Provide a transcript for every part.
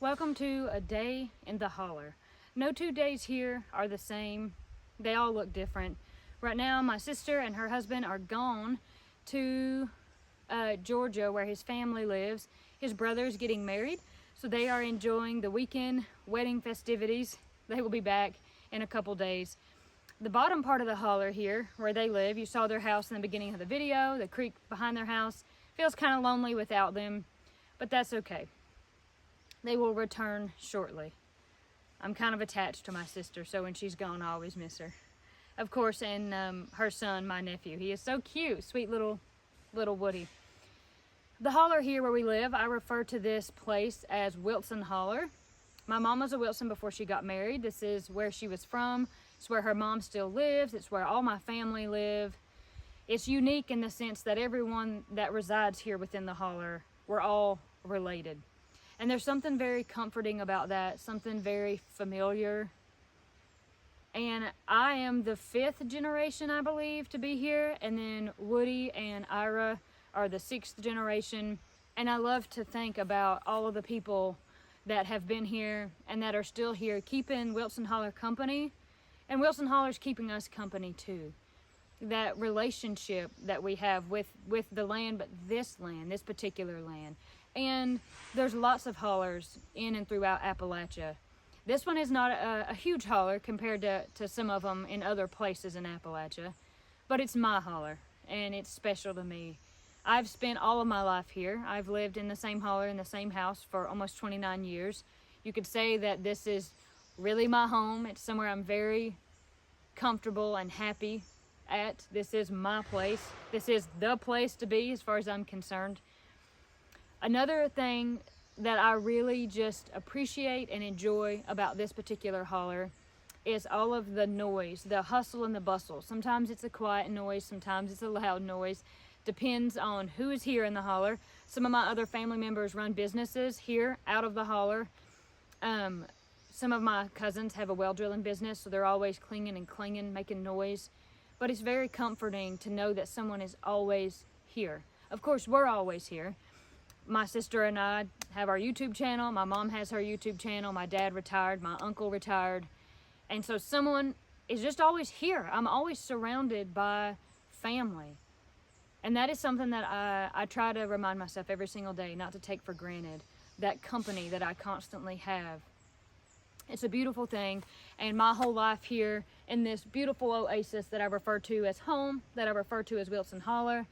Welcome to a day in the holler. No 2 days here are the same. They all look different. Right now, my sister and her husband are gone to Georgia, where his family lives. His brother's getting married, so they are enjoying the weekend wedding festivities. They will be back in a couple days. The bottom part of the holler here, where they live, you saw their house in the beginning of the video. The creek behind their house feels kind of lonely without them, but that's okay. They will return shortly. I'm kind of attached to my sister, so when she's gone, I always miss her. Of course, and her son, my nephew. He is so cute, sweet little Woody. The holler here where we live, I refer to this place as Wilson Holler. My mom was a Wilson before she got married. This is where she was from. It's where her mom still lives. It's where all my family live. It's unique in the sense that everyone that resides here within the holler, we're all related. And there's something very comforting about that, something very familiar. And I am the 5th generation, I believe, to be here. And then Woody and Ira are the 6th generation. And I love to think about all of the people that have been here and that are still here, keeping Wilson Holler company. And Wilson Holler's keeping us company too. That relationship that we have with the land, but this particular land. And there's lots of hollers in and throughout Appalachia. This one is not a huge holler compared to some of them in other places in Appalachia, but it's my holler and it's special to me. I've spent all of my life here. I've lived in the same holler in the same house for almost 29 years. You could say that this is really my home. It's somewhere I'm very comfortable and happy at. This is my place. This is the place to be as far as I'm concerned. Another thing that I really just appreciate and enjoy about this particular holler is all of the noise, the hustle and the bustle. Sometimes it's a quiet noise, sometimes it's a loud noise. Depends on who is here in the holler. Some of my other family members run businesses here out of the holler. Some of my cousins have a well drilling business, so they're always clinging and clanging, making noise. But it's very comforting to know that someone is always here. Of course, we're always here. My sister and I have our YouTube channel. My mom has her YouTube channel. My dad retired. My uncle retired. And so someone is just always here. I'm always surrounded by family. And that is something that I try to remind myself every single day, not to take for granted, that company that I constantly have. It's a beautiful thing. And my whole life here in this beautiful oasis that I refer to as home, that I refer to as Wilson Holler,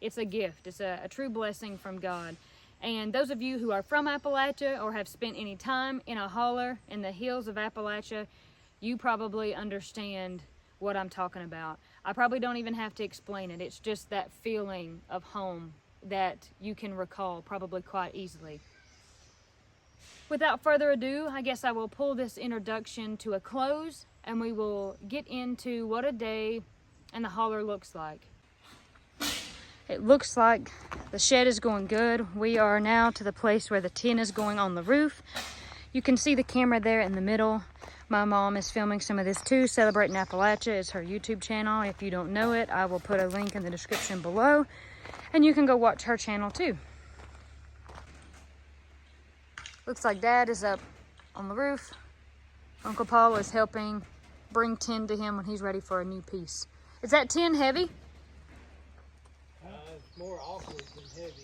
it's a gift. It's a true blessing from God. And those of you who are from Appalachia or have spent any time in a holler in the hills of Appalachia, you probably understand what I'm talking about. I probably don't even have to explain it. It's just that feeling of home that you can recall probably quite easily. Without further ado, I guess I will pull this introduction to a close and we will get into what a day in the holler looks like. It looks like the shed is going good. We are now to the place where the tin is going on the roof. You can see the camera there in the middle. My mom is filming some of this too. Celebrating Appalachia is her YouTube channel. If you don't know it, I will put a link in the description below. And you can go watch her channel too. Looks like Dad is up on the roof. Uncle Paul is helping bring tin to him when he's ready for a new piece. Is that tin heavy? It's more awkward than heavy.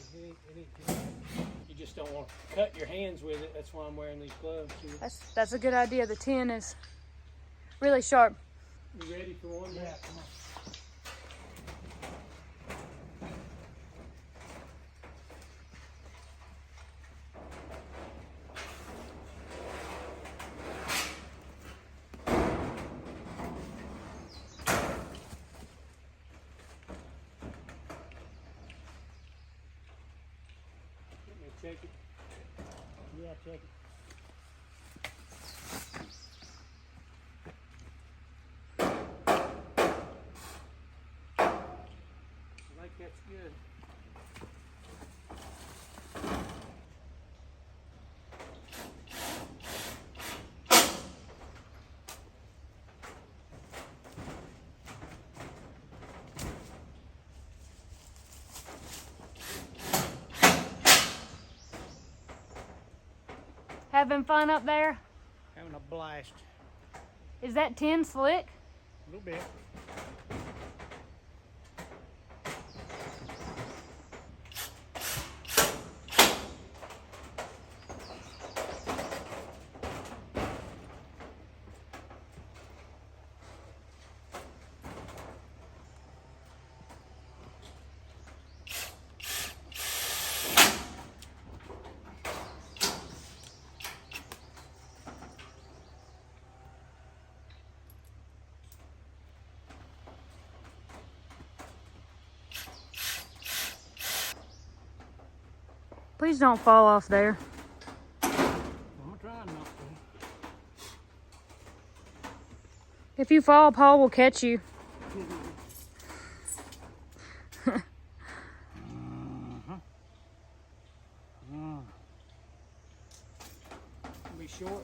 You just don't want to cut your hands with it. That's why I'm wearing these gloves too. That's a good idea. The tin is really sharp. You ready for one? Yeah, come on. Check it. Yeah, check it. I think that's good. Having fun up there? Having a blast. Is that tin slick? A little bit. Please don't fall off there. I'm trying not to. If you fall, Paul will catch you. Be short.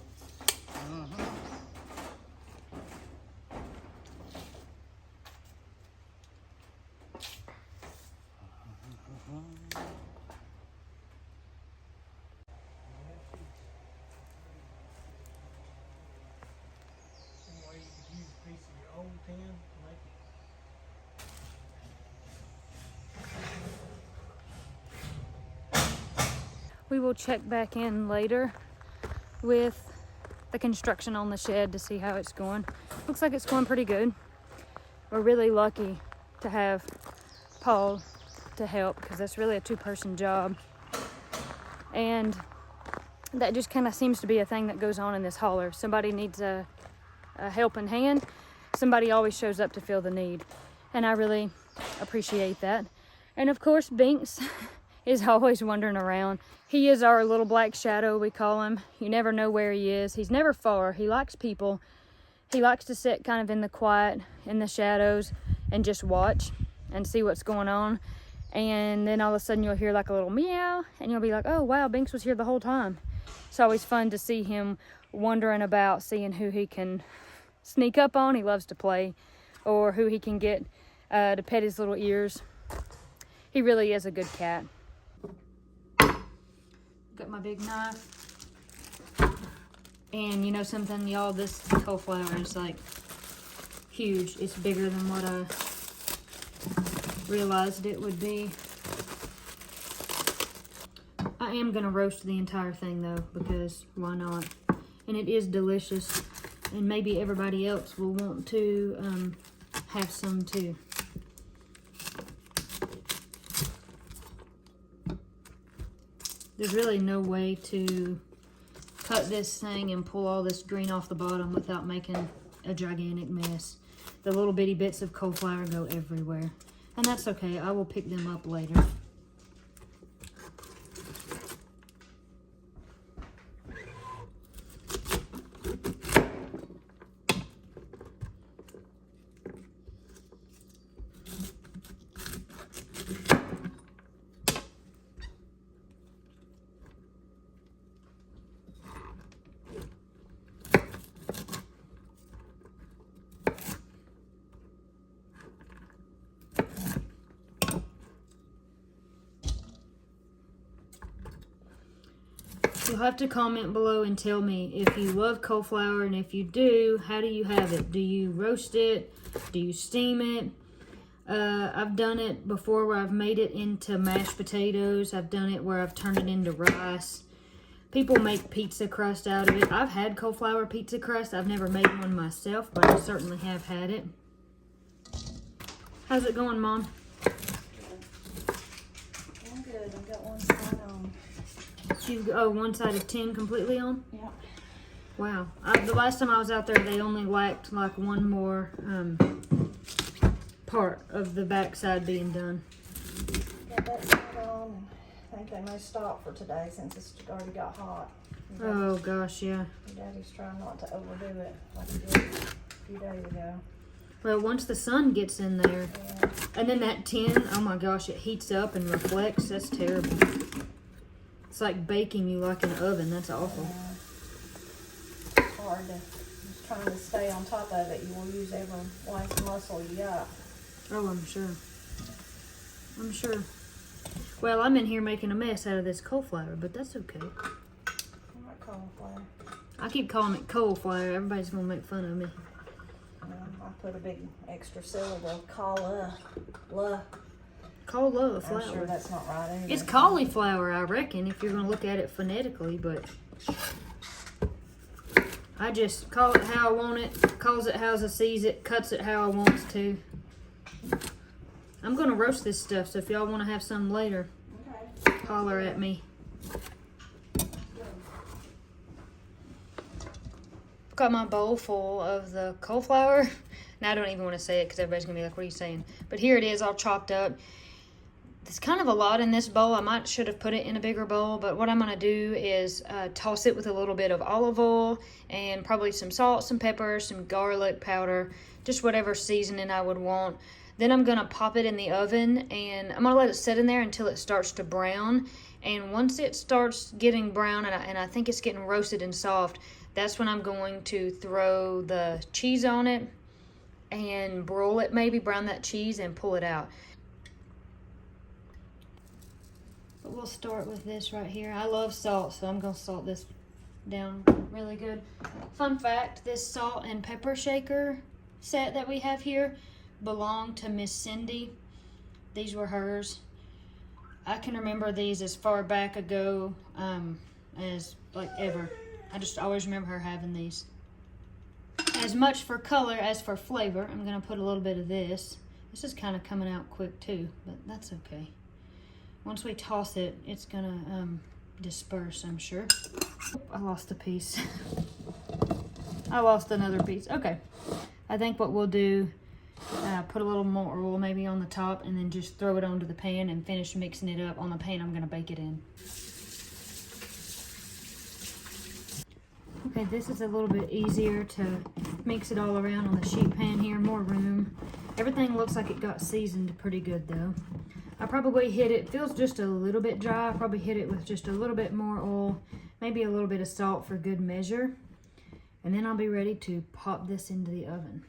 Anyway, you could use a piece of your old tin to make it. We will check back in later with the construction on the shed to see how it's going. Looks like it's going pretty good. We're really lucky to have Paul to help because that's really a two-person job. And that just kind of seems to be a thing that goes on in this holler. Somebody needs a helping hand. Somebody always shows up to fill the need. And I really appreciate that. And of course, Binks is always wandering around. He is our little black shadow, we call him. You never know where he is. He's never far. He likes people. He likes to sit kind of in the quiet, in the shadows, and just watch and see what's going on. And then all of a sudden you'll hear like a little meow, and you'll be like, oh wow, Binks was here the whole time. It's always fun to see him wandering about, seeing who he can sneak up on. He loves to play, or who he can get to pet his little ears. He really is a good cat. Got my big knife. And you know something, y'all, this cauliflower is like huge. It's bigger than what I realized it would be. I am gonna roast the entire thing though, because why not? And it is delicious, and maybe everybody else will want to have some too. There's really no way to cut this thing and pull all this green off the bottom without making a gigantic mess. The little bitty bits of cauliflower go everywhere. And that's okay, I will pick them up later. You'll have to comment below and tell me if you love cauliflower, and if you do, how do you have it? Do you roast it? Do you steam it? I've done it before where I've made it into mashed potatoes. I've done it where I've turned it into rice. People make pizza crust out of it. I've had cauliflower pizza crust. I've never made one myself, but I certainly have had it. How's it going, Mom? I'm good. I've got one side on. One side of 10 completely on? Yeah. Wow. The last time I was out there, they only lacked like one more part of the backside being done. Got that side on. I think they may stop for today since it's already got hot. Oh gosh, yeah. Daddy's trying not to overdo it like he did a few days ago. Well, once the sun gets in there, Yeah. and then that tin, oh my gosh, it heats up and reflects. That's terrible. It's like baking you like in an oven. That's awful. It's hard to just trying to stay on top of it. You will use every last muscle you got. Oh, I'm sure. I'm sure. Well, I'm in here making a mess out of this cauliflower, but that's okay. I like cauliflower. cauliflower. I keep calling it cauliflower. Everybody's gonna make fun of me. I put a big extra syllable, cauliflower. Cauliflower. I'm sure that's not right either. It's cauliflower, I reckon, if you're gonna look at it phonetically, but I just call it how I want it, calls it how I sees it, cuts it how I wants to. I'm gonna roast this stuff, so if y'all wanna have some later, holler at me. Got my bowl full of the cauliflower. Now I don't even want to say it because everybody's gonna be like, what are you saying? But here it is all chopped up. There's kind of a lot in this bowl. I should have put it in a bigger bowl, but what I'm gonna do is toss it with a little bit of olive oil and probably some salt, some pepper, some garlic powder, just whatever seasoning I would want. Then I'm gonna pop it in the oven and I'm gonna let it sit in there until it starts to brown. And once it starts getting brown and I think it's getting roasted and soft, that's when I'm going to throw the cheese on it and broil it, maybe brown that cheese and pull it out. But we'll start with this right here. I love salt, so I'm gonna salt this down really good. Fun fact, this salt and pepper shaker set that we have here belonged to Miss Cindy. These were hers. I can remember these as far back ago as like ever. I just always remember her having these. As much for color as for flavor, I'm gonna put a little bit of this. This is kind of coming out quick too, but that's okay. Once we toss it, it's gonna disperse, I'm sure. I lost a piece. I lost another piece. Okay. I think what we'll do, put a little more oil maybe on the top and then just throw it onto the pan and finish mixing it up on the pan I'm gonna bake it in. Okay, this is a little bit easier to mix it all around on the sheet pan here, more room. Everything looks like it got seasoned pretty good though. I probably hit it, feels just a little bit dry. I probably hit it with just a little bit more oil, maybe a little bit of salt for good measure. And then I'll be ready to pop this into the oven.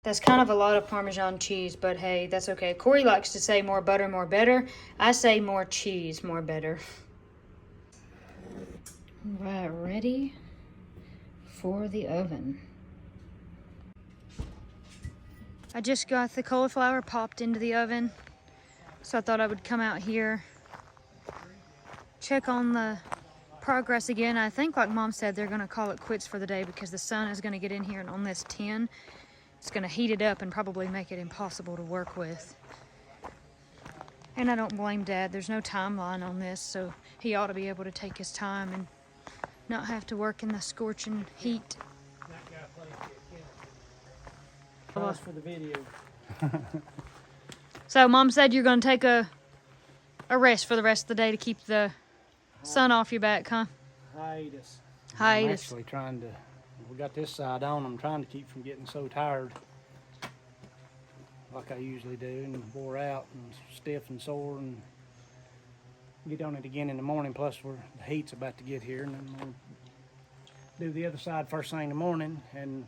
That's kind of a lot of Parmesan cheese, but hey, that's okay. Corey likes to say more butter, more better. I say more cheese, more better. All right, ready for the oven. I just got the cauliflower popped into the oven, so I thought I would come out here, check on the progress again. I think, like Mom said, they're gonna call it quits for the day because the sun is gonna get in here and on this tin. It's gonna heat it up and probably make it impossible to work with. And I don't blame Dad. There's no timeline on this, so he ought to be able to take his time and not have to work in the scorching heat. That guy plays the account. Pause for the video. So Mom said you're gonna take a rest for the rest of the day to keep the sun off your back, huh? Hiatus. I'm actually trying to, we got this side on, I'm trying to keep from getting so tired like I usually do and wore out and stiff and sore and get on it again in the morning. Plus the heat's about to get here and then we'll do the other side first thing in the morning and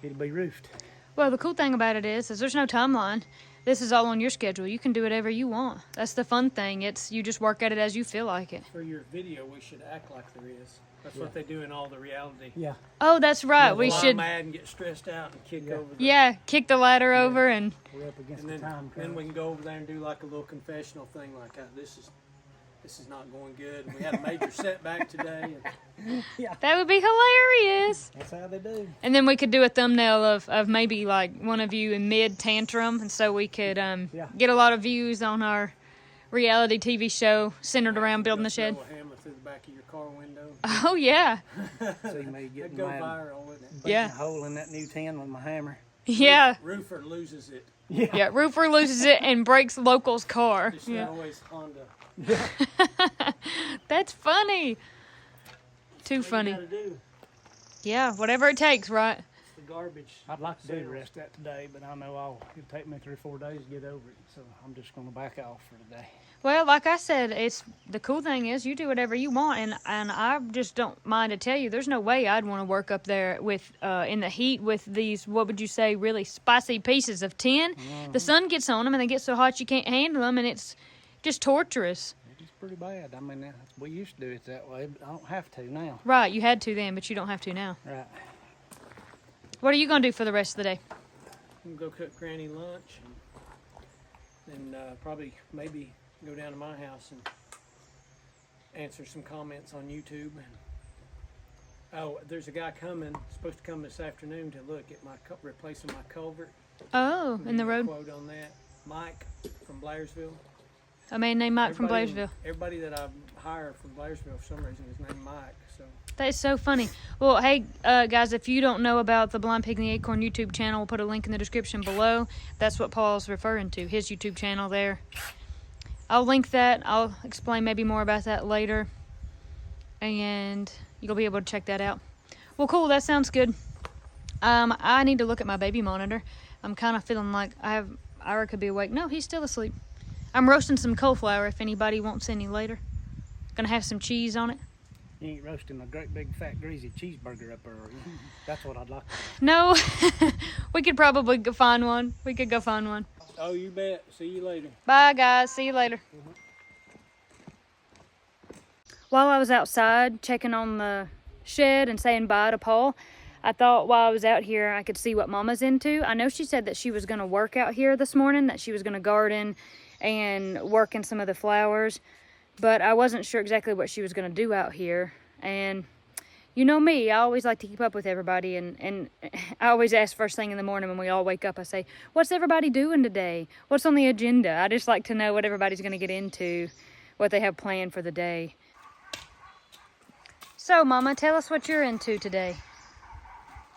it'll be roofed. Well, the cool thing about it is there's no timeline. This is all on your schedule. You can do whatever you want. That's the fun thing. It's you just work at it as you feel like it. For your video, we should act like there is. That's what they do in all the reality. Yeah. Oh, that's right. We Fly should. mad and get stressed out and kick over. The, Yeah, kick the ladder over and. We're up against and the then, time then crunch. we can go over there and do like a little confessional thing, like this is not going good. And we had a major setback today. And That would be hilarious. That's how they do. And then we could do a thumbnail of maybe like one of you in mid tantrum, and so we could get a lot of views on our reality TV show centered around building the shed. Throw a hammer through the back of your car window. Oh yeah, See me That'd getting go mad, viral, wouldn't it? beating Yeah. a hole in that new tin with my hammer. yeah, Roofer loses it. yeah. Roofer loses it and breaks local's car. It's not always Honda. That's funny. Too What funny. you gotta do. Yeah, whatever it takes, right? It's the garbage. I'd like to do the sales. rest of that today, but I know it'll take me 3 or 4 days to get over it. So I'm just gonna back off for today. Well, like I said, it's the cool thing is you do whatever you want, and I just don't mind to tell you, there's no way I'd want to work up there with in the heat with these, what would you say, really spicy pieces of tin. The sun gets on them and they get so hot you can't handle them, and it's just torturous. It's pretty bad. I mean, we used to do it that way, but I don't have to now. Right, you had to then, but you don't have to now. Right. What are you gonna do for the rest of the day? I'm gonna go cook Granny lunch, and probably maybe go down to my house and answer some comments on YouTube. Oh, there's a guy supposed to come this afternoon to look at my replacing my culvert. Oh, in the road. Quote on that, Mike from Blairsville. A man named Mike from Blairsville. Everybody that I hire from Blairsville, for some reason, is named Mike. So That is so funny. Well, hey, guys, if you don't know about the Blind Pig and the Acorn YouTube channel, we'll put a link in the description below. That's what Paul's referring to, his YouTube channel there. I'll link that. I'll explain maybe more about that later. And you'll be able to check that out. Well, cool. That sounds good. I need to look at my baby monitor. I'm kind of feeling like Ira could be awake. No, he's still asleep. I'm roasting some cauliflower if anybody wants any later. Gonna have some cheese on it. You ain't roasting a great big fat greasy cheeseburger up there, are you? That's what I'd like to do. No, we could probably go find one. We could go find one. oh, you bet. See you later. Bye, guys. See you later. While I was outside checking on the shed and saying bye to Paul, I thought while I was out here I could see what Mama's into. I know she said that she was going to work out here this morning, that she was going to garden and work in some of the flowers, but I wasn't sure exactly what she was going to do out here. And you know me, I always like to keep up with everybody, and I always ask first thing in the morning when we all wake up, I say, what's everybody doing today? What's on the agenda? I just like to know what everybody's going to get into, what they have planned for the day. So, Mama, tell us what you're into today.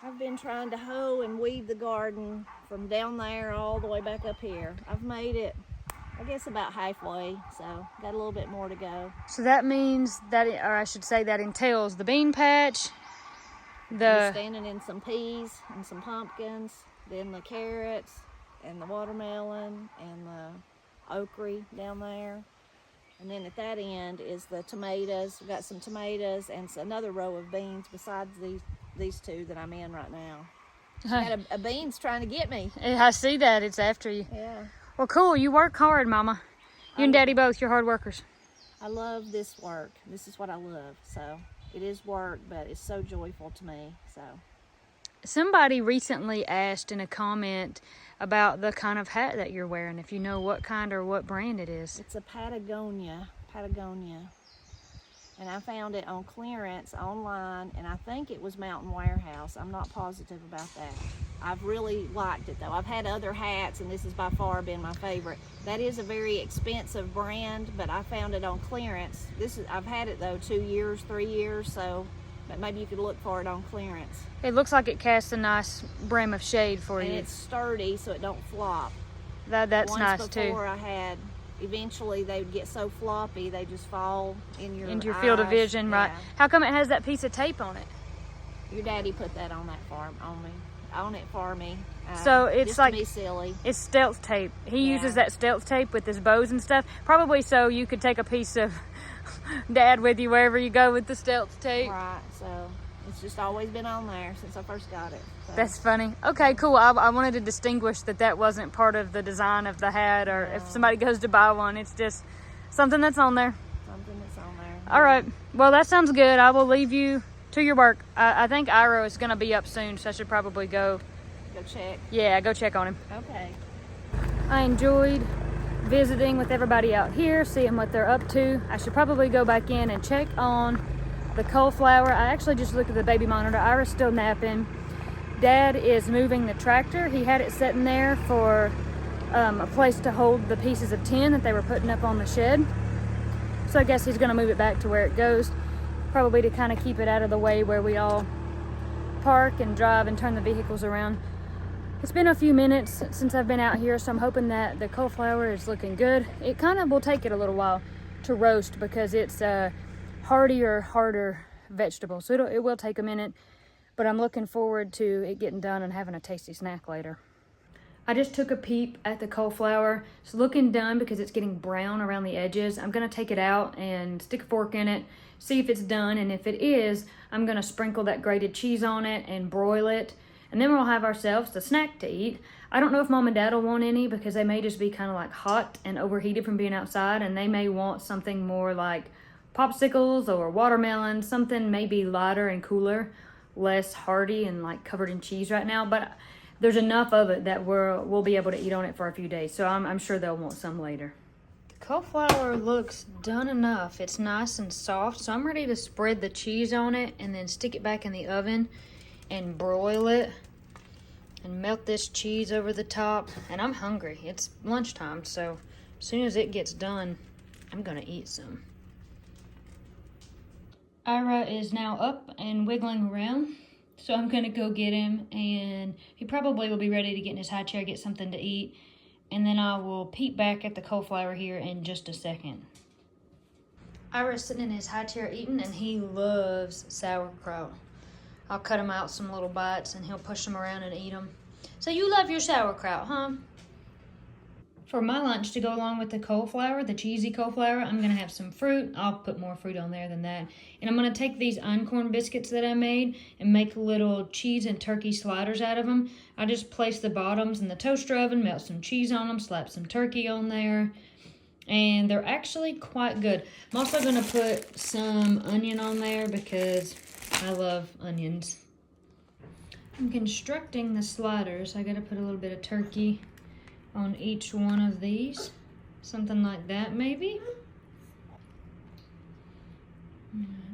I've been trying to hoe and weed the garden from down there all the way back up here. I've made it, I guess, about halfway, so got a little bit more to go. So that means that, or I should say that entails the bean patch, We're standing in some peas and some pumpkins, then the carrots and the watermelon and the okra down there. And then at that end is the tomatoes. We've got some tomatoes and another row of beans besides these two that I'm in right now. I had a bean's trying to get me. I see that. It's after you. Yeah. Well, cool. You work hard, Mama. You and Daddy both. You're hard workers. I love this work. This is what I love. So it is work, but it's so joyful to me. So Somebody recently asked in a comment about the kind of hat that you're wearing, if you know what kind or what brand it is. it's a Patagonia. And I found it on clearance online, and I think it was Mountain Warehouse. I'm not positive about that. I've really liked it though. I've had other hats, and this has by far been my favorite. That is a very expensive brand, but I found it on clearance. I've had it though 2 years, 3 years, so but maybe you could look for it on clearance. It looks like it casts a nice brim of shade for And you. it's sturdy, so it don't flop. That's Once nice too. before I had, eventually they would get so floppy they just fall in your Into your field of eyes. vision, right? Yeah. How come it has that piece of tape on it? Your daddy put that on it for me. So it's just like- to be silly. It's stealth tape. He Yeah. uses that stealth tape with his bows and stuff. Probably so you could take a piece of Dad with you wherever you go with the stealth tape. Right, so it's just always been on there since I first got it. So. That's funny. Okay, cool. I wanted to distinguish that wasn't part of the design of the hat, or if somebody goes to buy one, it's just something that's on there. Something that's on there. All right. Well, that sounds good. I will leave you to your work. I think Iro is going to be up soon, so I should probably go. Go check. Yeah, go check on him. Okay. I enjoyed visiting with everybody out here, seeing what they're up to. I should probably go back in and check on the cauliflower. I actually just looked at the baby monitor. Ira's still napping. Dad is moving the tractor. He had it sitting there for a place to hold the pieces of tin that they were putting up on the shed. So I guess he's going to move it back to where it goes, probably to kind of keep it out of the way where we all park and drive and turn the vehicles around. It's been a few minutes since I've been out here, so I'm hoping that the cauliflower is looking good. It kind of will take it a little while to roast because it's a harder vegetable, so it will take a minute. but I'm looking forward to it getting done and having a tasty snack later. I just took a peep at the cauliflower. It's looking done because it's getting brown around the edges. I'm gonna take it out and stick a fork in it, see if it's done, and if it is, I'm gonna sprinkle that grated cheese on it and broil it, and then we'll have ourselves a snack to eat. I don't know if Mom and Dad will want any because they may just be kind of like hot and overheated from being outside, and they may want something more like popsicles or watermelon, something maybe lighter and cooler, less hearty and like covered in cheese right now, but there's enough of it that we'll be able to eat on it for a few days, so I'm sure they'll want some later. The cauliflower looks done enough. It's nice and soft, so I'm ready to spread the cheese on it and then stick it back in the oven and broil it and melt this cheese over the top. And I'm hungry. It's lunchtime, so as soon as it gets done, I'm gonna eat some. Ira is now up and wiggling around, so I'm gonna go get him, and he probably will be ready to get in his high chair, get something to eat, and then I will peep back at the cauliflower here in just a second. Ira's sitting in his high chair eating, and he loves sauerkraut. I'll cut him out some little bites, and he'll push them around and eat them. So you love your sauerkraut, huh? For my lunch to go along with the cauliflower, the cheesy cauliflower, I'm gonna have some fruit. I'll put more fruit on there than that. And I'm gonna take these einkorn biscuits that I made and make little cheese and turkey sliders out of them. I just place the bottoms in the toaster oven, melt some cheese on them, slap some turkey on there, and they're actually quite good. I'm also gonna put some onion on there because I love onions. I'm constructing the sliders. I gotta put a little bit of turkey on each one of these, something like that maybe.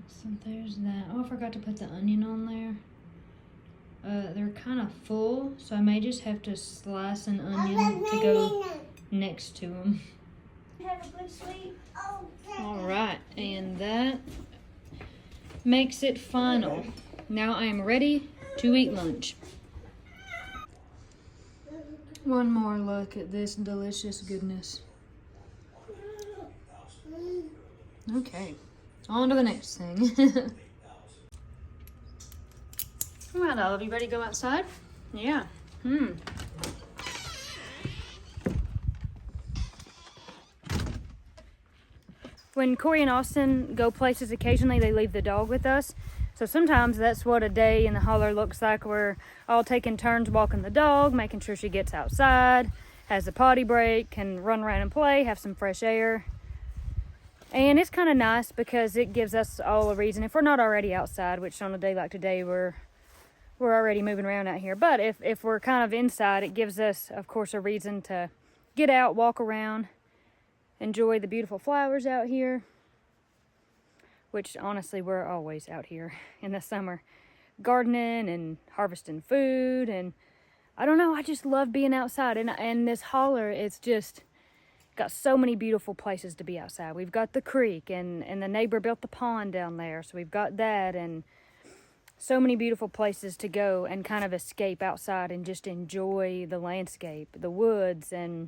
So there's that. Oh, I forgot to put the onion on there. They're kind of full, so I may just have to slice an onion to go next to them. Have a good sleep. All right, and that makes it final. Now I am ready to eat lunch. One more look at this delicious goodness. Okay, on to the next thing. All right, Olive, you ready to go outside? Yeah. When Corey and Austin go places, occasionally they leave the dog with us. So sometimes that's what a day in the holler looks like. We're all taking turns walking the dog, making sure she gets outside, has a potty break, can run around and play, have some fresh air. And it's kind of nice because it gives us all a reason, if we're not already outside, which on a day like today we're already moving around out here. But if we're kind of inside, it gives us, of course, a reason to get out, walk around, enjoy the beautiful flowers out here. Which honestly, we're always out here in the summer, gardening and harvesting food. And I don't know, I just love being outside. And this holler, it's just got so many beautiful places to be outside. We've got the creek, and the neighbor built the pond down there. So we've got that, and so many beautiful places to go and kind of escape outside and just enjoy the landscape, the woods. And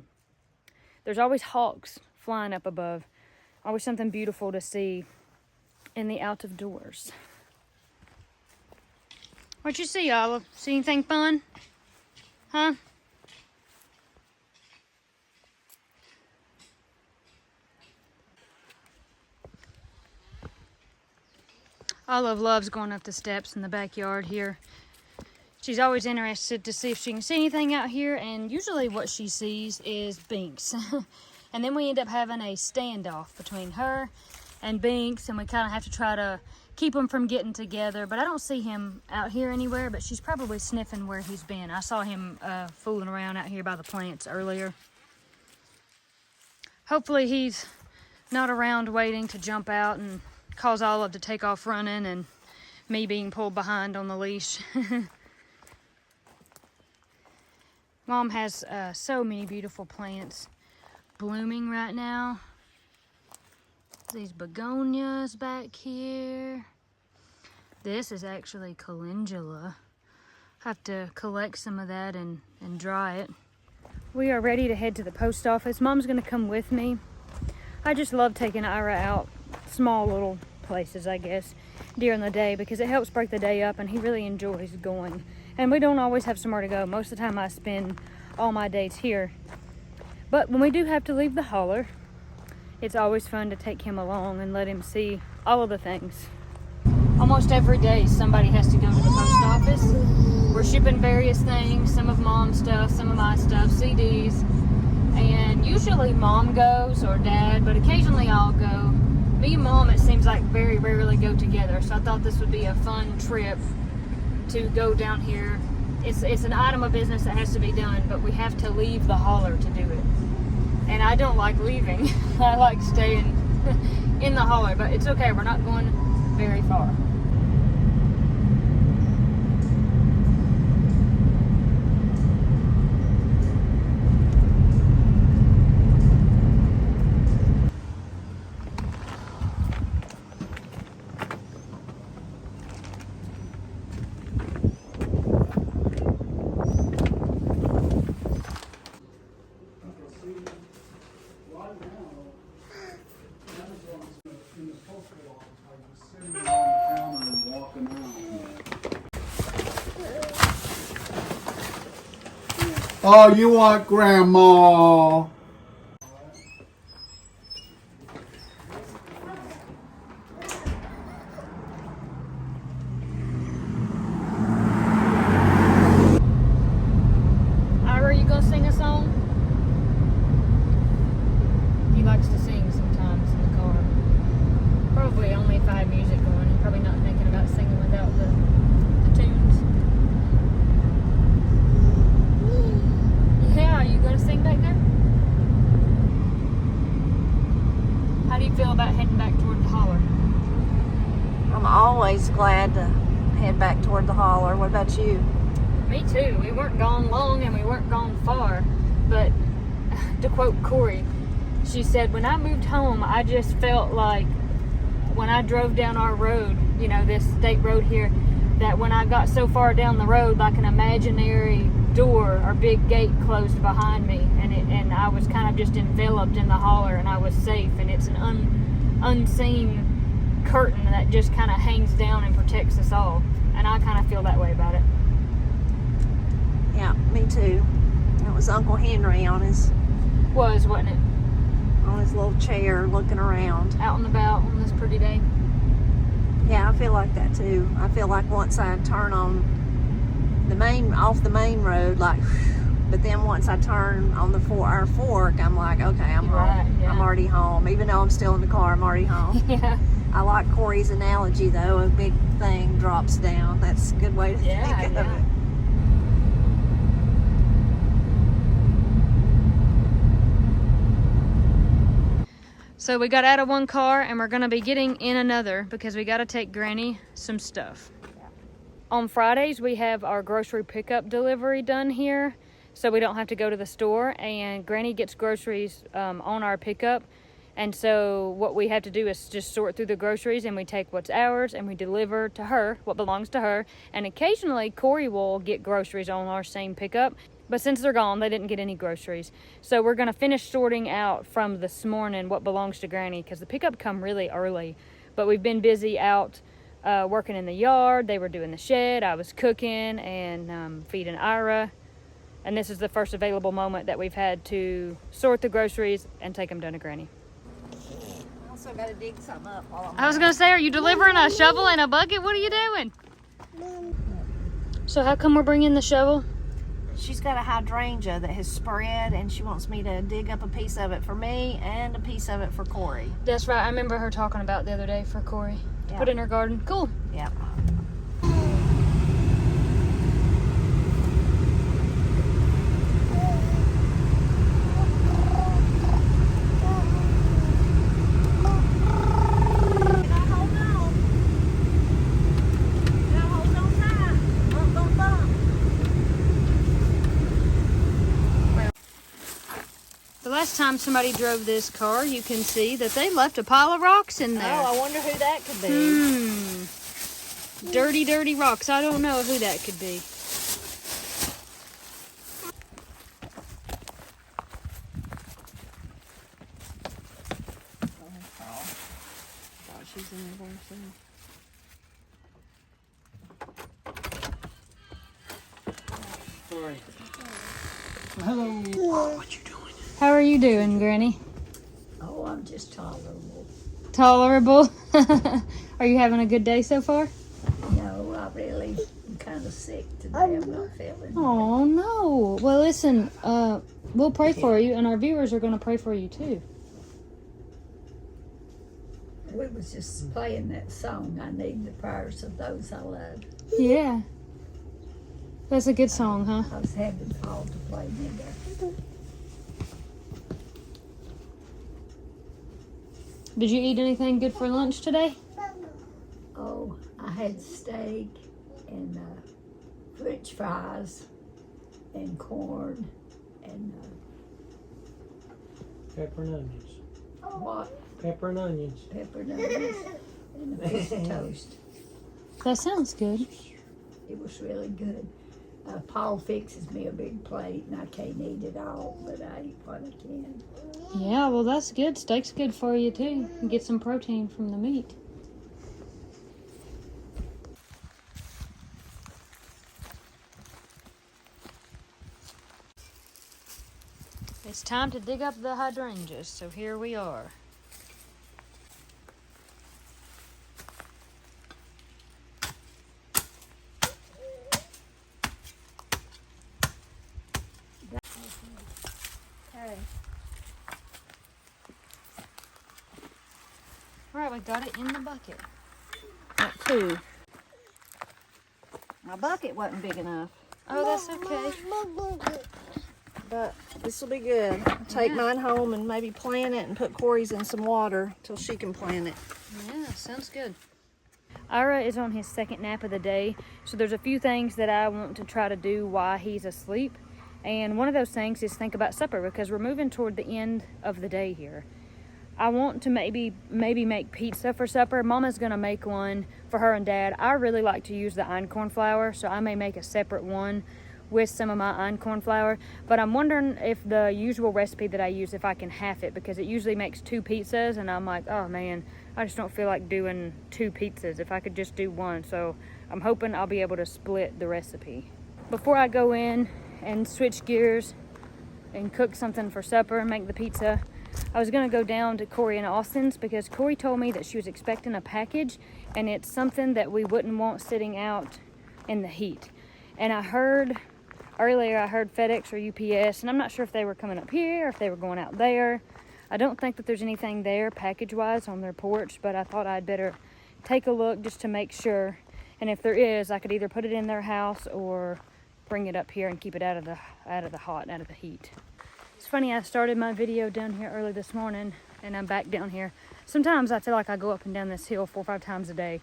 there's always hawks flying up above. Always something beautiful to see in the out of doors. What you see, Olive? See anything fun? Huh? Olive loves going up the steps in the backyard here. She's always interested to see if she can see anything out here, and usually what she sees is Binks. And then we end up having a standoff between her and Binks, and we kind of have to try to keep them from getting together. But I don't see him out here anywhere, but she's probably sniffing where he's been. I saw him fooling around out here by the plants earlier. Hopefully he's not around waiting to jump out and cause Olive to take off running and me being pulled behind on the leash. Mom has so many beautiful plants blooming right now. These begonias back here. This is actually calendula. Have to collect some of that and dry it. We are ready to head to the post office. Mom's gonna come with me. I just love taking Ira out small little places, I guess, during the day because it helps break the day up, and he really enjoys going. And we don't always have somewhere to go. Most of the time I spend all my days here. But when we do have to leave the holler, it's always fun to take him along and let him see all of the things. Almost every day somebody has to go to the post office. We're shipping various things, some of Mom's stuff, some of my stuff, CDs. And usually Mom goes or Dad, but occasionally I'll go. Me and Mom, it seems like, very rarely go together. So I thought this would be a fun trip to go down here. It's an item of business that has to be done, but we have to leave the holler to do it. And I don't like leaving. I like staying in the holler, but it's okay. We're not going very far. Oh, you want Grandma? Ira, you gonna sing a song? He likes to sing sometimes in the car. Probably only if I have music going. He's probably not thinking about singing without the tunes. Yeah, are you gonna sing back there? How do you feel about heading back toward the holler? I'm always glad to head back toward the holler. What about you? Me too. We weren't gone long and we weren't gone far. But to quote Corey, she said, when I moved home, I just felt like when I drove down our road, you know, this state road here, that when I got so far down the road, like an imaginary door or big gate closed behind me, and I was kind of just enveloped in the holler, and I was safe. And it's an unseen curtain that just kind of hangs down and protects us all. And I kind of feel that way about it. Yeah, me too. It was Uncle Henry on his Wasn't it? little chair looking around. Out and about on this pretty day. Yeah, I feel like that too. I feel like once I turn on off the main road, like, but then once I turn on our fork, I'm like, okay, I'm home. Right, yeah. I'm already home. Even though I'm still in the car, I'm already home. Yeah. I like Corey's analogy though. A big thing drops down. That's a good way to think of it. So we got out of one car and we're gonna be getting in another because we gotta take Granny some stuff. On Fridays, we have our grocery pickup delivery done here, so we don't have to go to the store, and Granny gets groceries on our pickup. And so what we have to do is just sort through the groceries, and we take what's ours and we deliver to her what belongs to her. And occasionally Corey will get groceries on our same pickup, but since they're gone, they didn't get any groceries. So we're gonna finish sorting out from this morning what belongs to Granny, because the pickup come really early. But we've been busy out working in the yard. They were doing the shed. I was cooking and feeding Ira. And this is the first available moment that we've had to sort the groceries and take them down to Granny. I also got to dig something up while I was gonna say, are you delivering a shovel and a bucket? What are you doing? So how come we're bringing the shovel? She's got a hydrangea that has spread, and she wants me to dig up a piece of it for me and a piece of it for Corey. That's right. I remember her talking about the other day for Corey to Yeah. put in her garden. Cool. Yeah. The last time somebody drove this car, you can see that they left a pile of rocks in there. Oh, I wonder who that could be. Dirty, dirty rocks. I don't know who that could be. she's in there soon. Sorry. Hello. How are you doing, Granny? Oh, I'm just tolerable. Tolerable? Are you having a good day so far? No, I really am kind of sick today. I'm not feeling Oh no. Well, listen, we'll pray for you, and our viewers are going to pray for you too. We was just playing that song, I Need the Prayers of Those I Love. Yeah. That's a good song, huh? I was having Paul to play me that. Did you eat anything good for lunch today? Oh, I had steak and French fries and corn and Pepper and onions. what? Pepper and onions. Pepper and onions and a piece of toast. That sounds good. It was really good. Paul fixes me a big plate and I can't eat it all, but I eat what I can. Yeah, well, that's good. Steak's good for you too. You get some protein from the meat. It's time to dig up the hydrangeas, so here we are. Okay. Alright, we got it in the bucket. Got two. My bucket wasn't big enough, Oh, that's okay. but this will be good. I'll take Yeah. mine home and maybe plant it and put Corey's in some water till she can plant it. Yeah, sounds good. Ira is on his second nap of the day, so there's a few things that I want to try to do while he's asleep. And one of those things is think about supper, because we're moving toward the end of the day here. I want to maybe make pizza for supper. Mama's gonna make one for her and Dad. I really like to use the einkorn flour, so I may make a separate one with some of my einkorn flour. But I'm wondering if the usual recipe that I use, if I can half it, because it usually makes 2 pizzas, and I'm like, oh man, I just don't feel like doing 2 pizzas if I could just do one. So I'm hoping I'll be able to split the recipe. Before I go in and switch gears and cook something for supper and make the pizza, I was gonna go down to Corey and Austin's, because Corey told me that she was expecting a package, and it's something that we wouldn't want sitting out in the heat. And I heard FedEx or UPS, and I'm not sure if they were coming up here or if they were going out there. I don't think that there's anything there package-wise on their porch, but I thought I'd better take a look just to make sure. And if there is, I could either put it in their house or bring it up here and keep it out of the heat. It's funny, I started my video down here early this morning, and I'm back down here. Sometimes I feel like I go up and down this hill 4 or 5 times a day.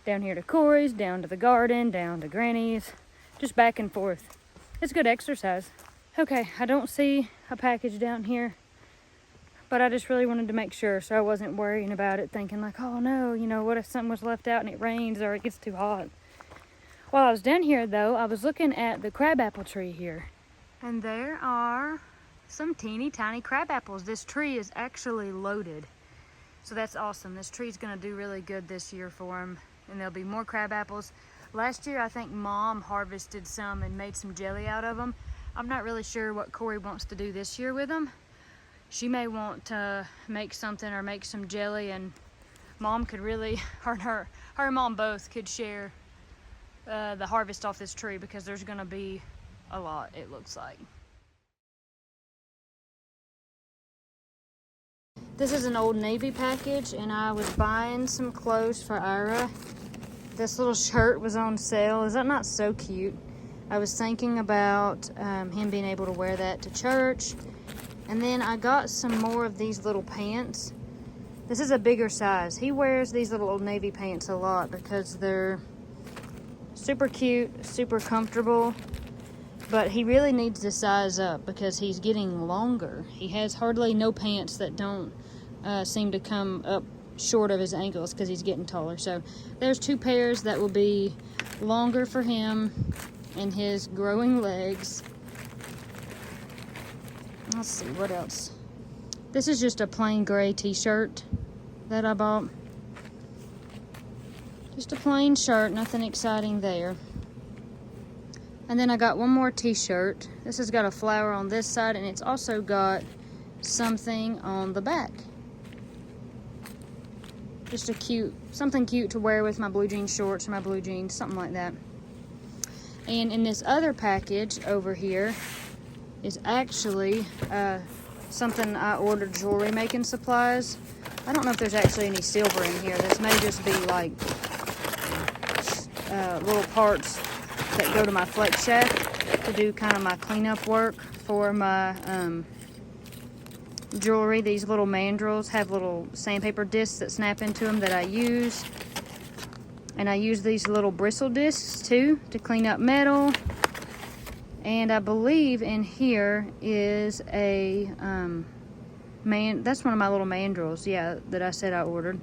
Down here to Corey's, down to the garden, down to Granny's, just back and forth. It's good exercise. Okay, I don't see a package down here, but I just really wanted to make sure, so I wasn't worrying about it, thinking like, oh no, what if something was left out and it rains or it gets too hot. While I was down here though, I was looking at the crabapple tree here, and there are some teeny tiny crab apples. This tree is actually loaded, so that's awesome. This tree's gonna do really good this year for them, and there'll be more crab apples. Last year I think Mom harvested some and made some jelly out of them. I'm not really sure what Corey wants to do this year with them. She may want to make something or make some jelly, and Mom could really, her and Mom both could share the harvest off this tree, because there's gonna be a lot, it looks like. This is an Old Navy package, and I was buying some clothes for Ira. This little shirt was on sale. Is that not so cute? I was thinking about him being able to wear that to church. And then I got some more of these little pants. This is a bigger size. He wears these little Old Navy pants a lot because they're super cute, super comfortable. But he really needs to size up because he's getting longer. He has hardly no pants that don't seem to come up short of his ankles because he's getting taller. So there's 2 pairs that will be longer for him and his growing legs. Let's see, what else? This is just a plain gray t-shirt that I bought. Just a plain shirt, nothing exciting there. And then I got one more t-shirt. This has got a flower on this side, and it's also got something on the back. Just a cute, something cute to wear with my blue jean shorts or my blue jeans, something like that. And in this other package over here is actually something I ordered, jewelry making supplies. I don't know if there's actually any silver in here. This may just be like little parts that go to my flex shaft to do kind of my cleanup work for my jewelry. These little mandrels have little sandpaper discs that snap into them that I use. And I use these little bristle discs too to clean up metal. And I believe in here is a that's one of my little mandrels, yeah, that I said I ordered.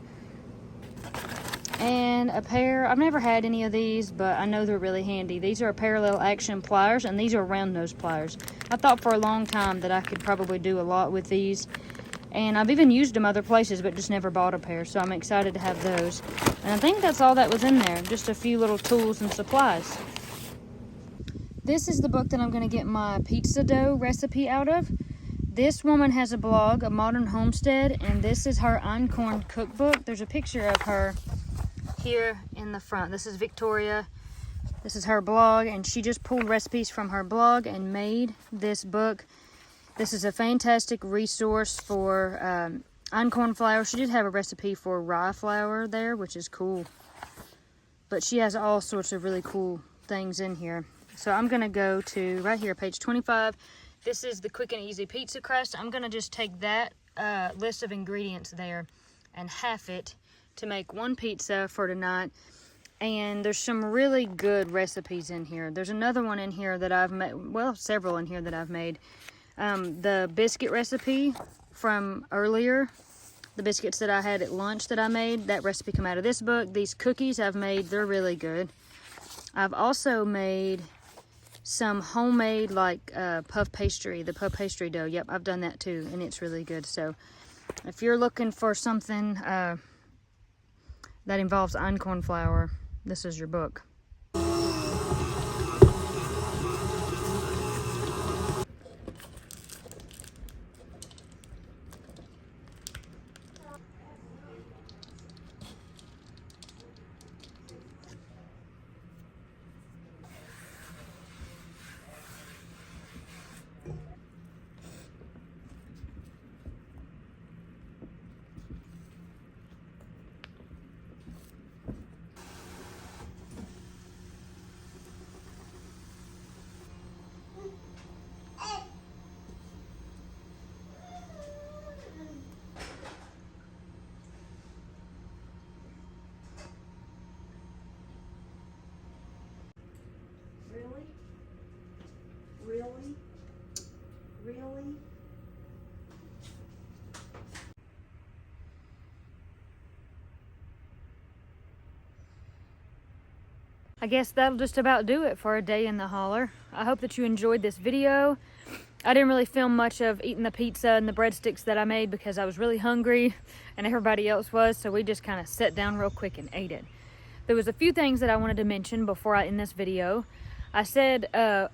And a pair, I've never had any of these, but I know they're really handy. These are parallel action pliers, and these are round nose pliers. I thought for a long time that I could probably do a lot with these. And I've even used them other places, but just never bought a pair, so I'm excited to have those. And I think that's all that was in there, just a few little tools and supplies. This is the book that I'm going to get my pizza dough recipe out of. This woman has a blog, A Modern Homestead, and this is her Einkorn cookbook. There's a picture of her here in the front. This is Victoria. This is her blog, and she just pulled recipes from her blog and made this book. This is a fantastic resource for einkorn flour. She did have a recipe for rye flour there, which is cool. But she has all sorts of really cool things in here. So I'm going to go to right here, page 25. This is the quick and easy pizza crust. I'm going to just take that list of ingredients there and half it to make one pizza for tonight. And there's some really good recipes in here. There's another one in here that I've made, well, several in here that I've made. The biscuit recipe from earlier, the biscuits that I had at lunch that I made, that recipe come out of this book. These cookies I've made, they're really good. I've also made some homemade like puff pastry, the puff pastry dough. Yep, I've done that too, and it's really good. So if you're looking for something that involves einkorn flour, this is your book. Really? I guess that'll just about do it for a day in the holler. I hope that you enjoyed this video. I didn't really film much of eating the pizza and the breadsticks that I made because I was really hungry and everybody else was, so we just kind of sat down real quick and ate it. There was a few things that I wanted to mention before I end this video. I said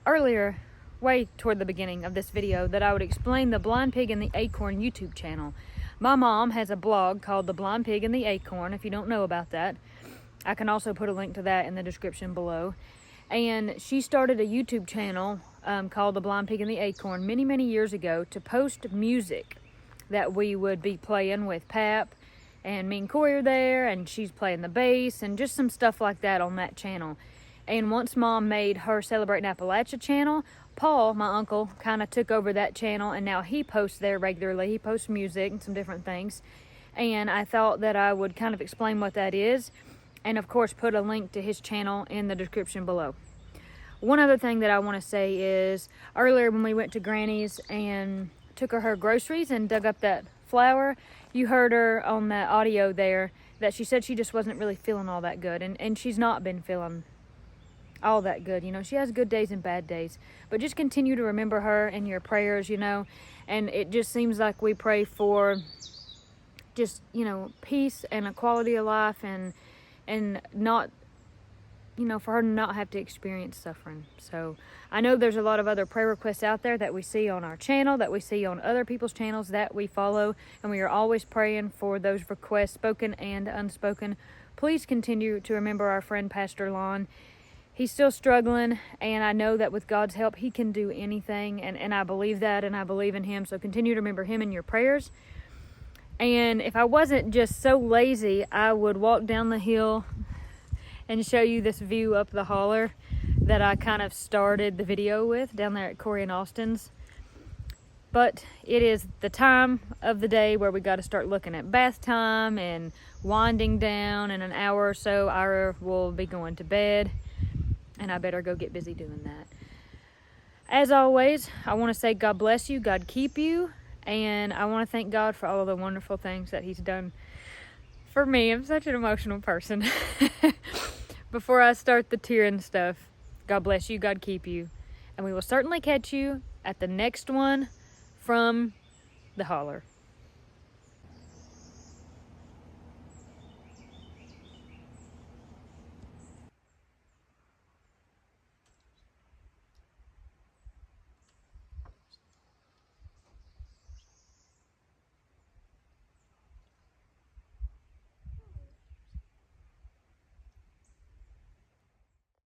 earlier, way toward the beginning of this video, that I would explain the Blind Pig and the Acorn YouTube channel. My mom has a blog called The Blind Pig and the Acorn, if you don't know about that. I can also put a link to that in the description below. And she started a YouTube channel called The Blind Pig and the Acorn many, many years ago to post music that we would be playing with Pap, and me and Corey are there, and she's playing the bass and just some stuff like that on that channel. And once Mom made her Celebrating Appalachia channel, Paul, my uncle, kind of took over that channel, and now he posts there regularly. He posts music and some different things. And I thought that I would kind of explain what that is, and of course put a link to his channel in the description below. One other thing that I want to say is, earlier when we went to Granny's and took her groceries and dug up that flour, you heard her on that audio there that she said she just wasn't really feeling all that good, and she's not been feeling all that good. You know, she has good days and bad days, but just continue to remember her in your prayers, you know. And it just seems like we pray for just, you know, peace and a quality of life, and and not, you know, for her to not have to experience suffering. So I know there's a lot of other prayer requests out there that we see on our channel, that we see on other people's channels that we follow, and we are always praying for those requests, spoken and unspoken. Please continue to remember our friend Pastor Lon. He's still struggling, and I know that with God's help, he can do anything, and I believe that, and I believe in him. So continue to remember him in your prayers. And if I wasn't just so lazy, I would walk down the hill and show you this view up the holler that I kind of started the video with down there at Corey and Austin's. But it is the time of the day where we got to start looking at bath time and winding down. In an hour or so, I will be going to bed, and I better go get busy doing that. As always, I want to say God bless you, God keep you, and I want to thank God for all of the wonderful things that he's done for me. I'm such an emotional person. Before I start the tearing stuff, God bless you, God keep you, and we will certainly catch you at the next one from the holler.